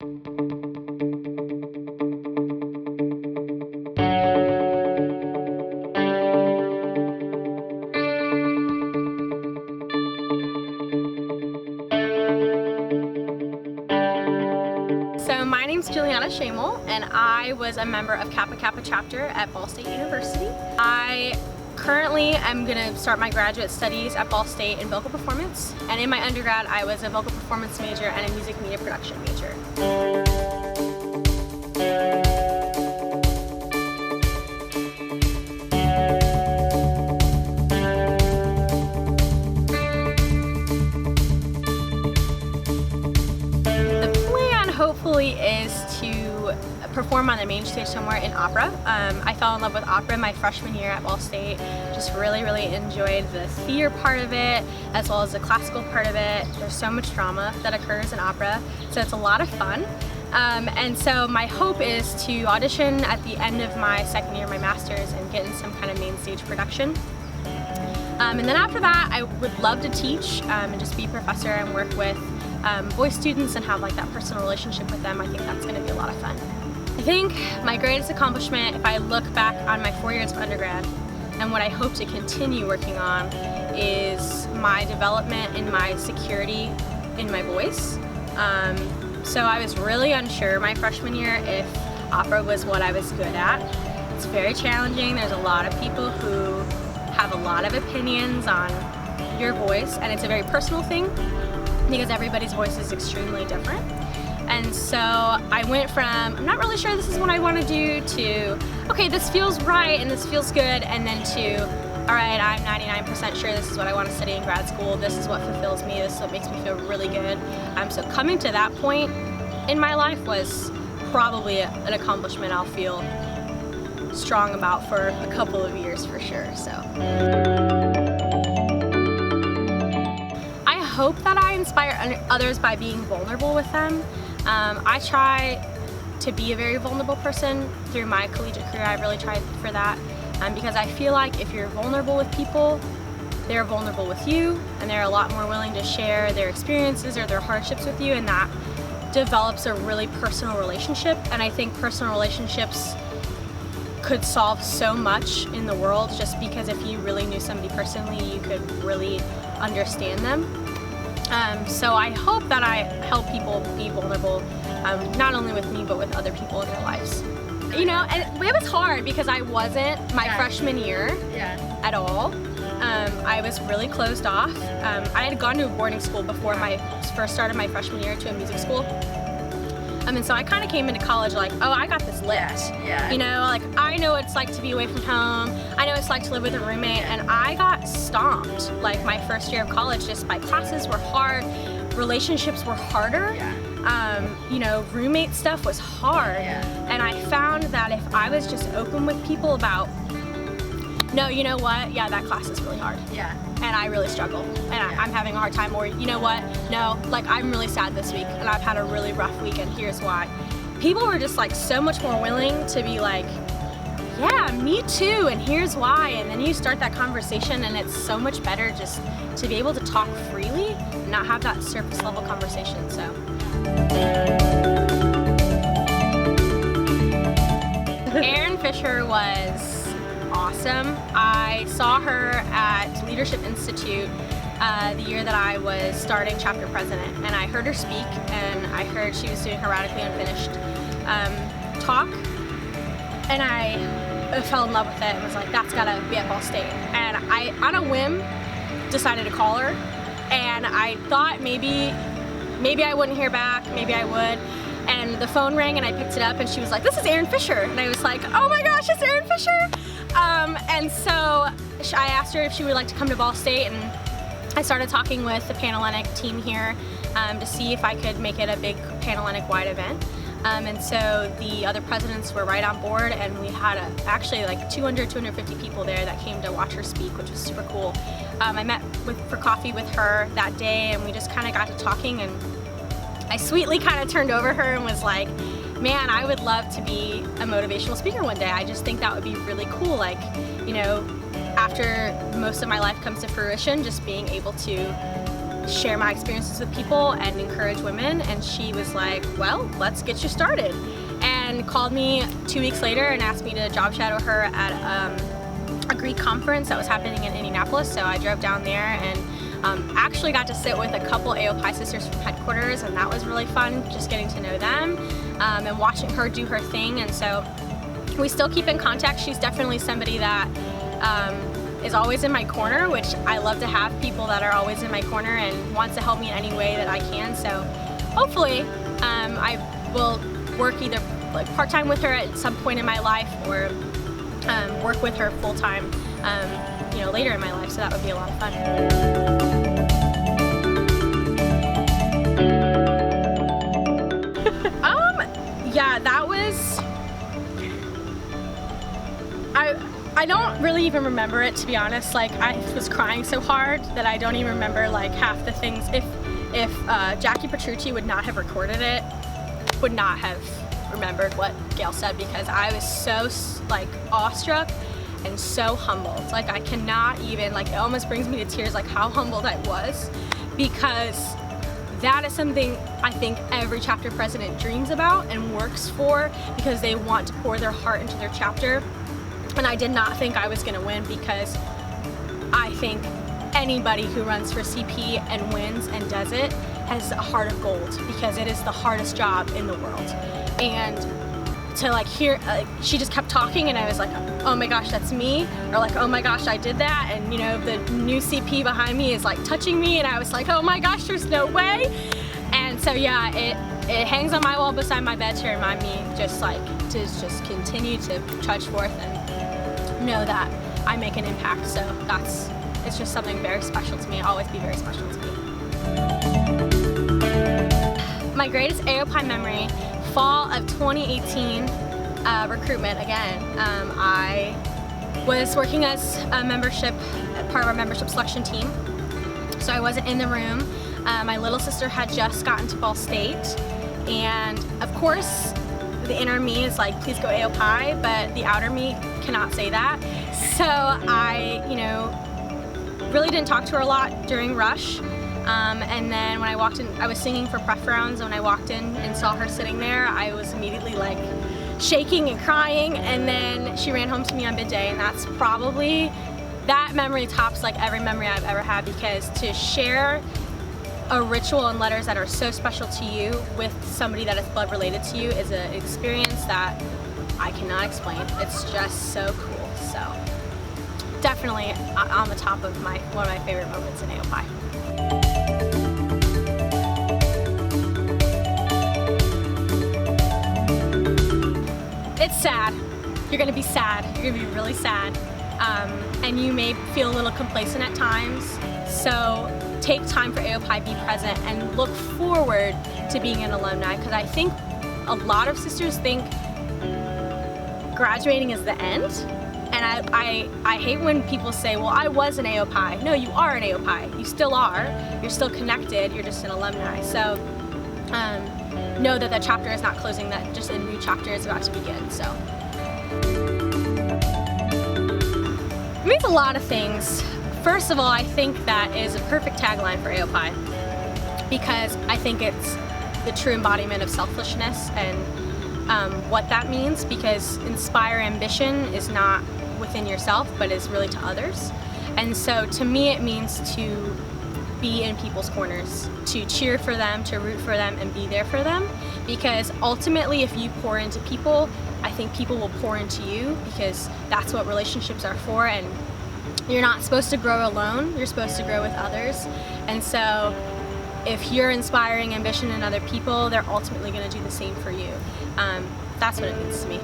So my name's Julianna Shamel, and I was a member of Kappa chapter at Ball State University. I currently am going to start my graduate studies at Ball State in vocal performance, and in my undergrad I was a vocal performance major and a music media production major. Hopefully is to perform on the main stage somewhere in opera. I fell in love with opera my freshman year at Ball State. Just really enjoyed the theater part of it as well as the classical part of it. There's so much drama that occurs in opera, so it's a lot of fun. And so my hope is to audition at the end of my second year of my master's and get in some kind of main stage production. And then after that I would love to teach and just be a professor and work with voice students and have like that personal relationship with them. I think that's going to be a lot of fun. I think my greatest accomplishment, if I look back on my 4 years of undergrad and what I hope to continue working on, is my development in my security in my voice. So I was really unsure my freshman year if opera was what I was good at. It's very challenging. There's a lot of people who have a lot of opinions on your voice, and it's a very personal thing because everybody's voice is extremely different. And so I went from, I'm not really sure this is what I want to do, to, okay, this feels right and this feels good, and then to, all right, I'm 99% sure this is what I want to study in grad school, this is what fulfills me, this is what makes me feel really good. So coming to that point in my life was probably an accomplishment I'll feel strong about for a couple of years for sure. So I hope that I inspire others by being vulnerable with them. I try to be a very vulnerable person through my collegiate career. I really tried for that because I feel like if you're vulnerable with people, they're vulnerable with you, and they're a lot more willing to share their experiences or their hardships with you, and that develops a really personal relationship. And I think personal relationships could solve so much in the world, just because if you really knew somebody personally, you could really understand them. So I hope that I help people be vulnerable, not only with me, but with other people in their lives. You know, and it was hard because I wasn't my freshman year at all. I was really closed off. I had gone to a boarding school before I first started my freshman year, to a music school. And so I kind of came into college like, oh, I got this licked. You know, like I know what it's like to be away from home. I know what it's like to live with a roommate, and I got stomped like my first year of college just by classes were hard, relationships were harder. You know, roommate stuff was hard. And I found that if I was just open with people about, no, you know what, yeah, that class is really hard. And I really struggle, and I'm having a hard time, or you know what, no, like I'm really sad this week and I've had a really rough week and here's why. People were just like so much more willing to be like, yeah, me too, and here's why, and then you start that conversation, and it's so much better just to be able to talk freely and not have that surface level conversation. So Erin Fisher was awesome. I saw her at Leadership Institute the year that I was starting chapter president, and I heard her speak, and I heard she was doing her Radically Unfinished talk, and I fell in love with it and was like, that's gotta be at Ball State. And I, on a whim, decided to call her, and I thought maybe I wouldn't hear back, maybe I would. And the phone rang and I picked it up, and she was like, this is Erin Fisher. And I was like, oh my gosh, it's Erin Fisher. And so I asked her if she would like to come to Ball State, and I started talking with the Panhellenic team here to see if I could make it a big Panhellenic wide event. And so the other presidents were right on board, and we had actually like 250 people there that came to watch her speak, which was super cool. I met for coffee with her that day, and we just kind of got to talking, and I sweetly kind of turned over her and was like, man, I would love to be a motivational speaker one day. I just think that would be really cool. Like, you know, after most of my life comes to fruition, just being able to share my experiences with people and encourage women, and she was like, well, let's get you started, and called me 2 weeks later and asked me to job shadow her at a Greek conference that was happening in Indianapolis. So I drove down there and actually got to sit with a couple AOII sisters from headquarters, and that was really fun, just getting to know them and watching her do her thing. And so we still keep in contact. She's definitely somebody that is always in my corner, which I love to have people that are always in my corner and wants to help me in any way that I can. So hopefully I will work either like part-time with her at some point in my life, or work with her full-time you know, later in my life. So that would be a lot of fun. Yeah, that was, I don't really even remember it, to be honest. Like, I was crying so hard that I don't even remember like half the things. If Jackie Petrucci would not have recorded it, would not have remembered what Gail said, because I was so like awestruck and so humbled. Like, I cannot even, like, it almost brings me to tears, like how humbled I was, because that is something I think every chapter president dreams about and works for, because they want to pour their heart into their chapter. And I did not think I was going to win, because I think anybody who runs for CP and wins and does it has a heart of gold, because it is the hardest job in the world. And to like hear, she just kept talking, and I was like, oh my gosh, that's me, or like, oh my gosh, I did that. And you know, the new CP behind me is like touching me, and I was like, oh my gosh, there's no way. And so yeah, it hangs on my wall beside my bed to remind me just like to just continue to trudge forth and know that I make an impact. So it's just something very special to me. It'll always be very special to me. My greatest AOII memory, fall of 2018, recruitment again. I was working as a part of our membership selection team, so I wasn't in the room. My little sister had just gotten to Ball State, and of course the inner me is like, please go AOII, but the outer me cannot say that. So I, you know, really didn't talk to her a lot during rush. And then when I walked in, I was singing for pref rounds, and when I walked in and saw her sitting there, I was immediately like shaking and crying. And then she ran home to me on bid day, and that's probably, that memory tops like every memory I've ever had, because to share a ritual and letters that are so special to you with somebody that is blood related to you is an experience that I cannot explain. It's just so cool. So definitely on the top of one of my favorite moments in AOII. It's sad. You're gonna be sad. You're gonna be really sad. And you may feel a little complacent at times. So take time for AOII, be present, and look forward to being an alumni, because I think a lot of sisters think graduating is the end. And I hate when people say, well, I was an AOII. No, you are an AOII. You still are. You're still connected. You're just an alumni. So know that the chapter is not closing, that just a new chapter is about to begin. So it means a lot of things. First of all, I think that is a perfect tagline for AOII, because I think it's the true embodiment of selflessness and what that means, because inspire ambition is not within yourself, but is really to others. And so to me, it means to be in people's corners, to cheer for them, to root for them, and be there for them. Because ultimately, if you pour into people, I think people will pour into you, because that's what relationships are for. And you're not supposed to grow alone, you're supposed to grow with others. And so if you're inspiring ambition in other people, they're ultimately going to do the same for you. That's what it means to me.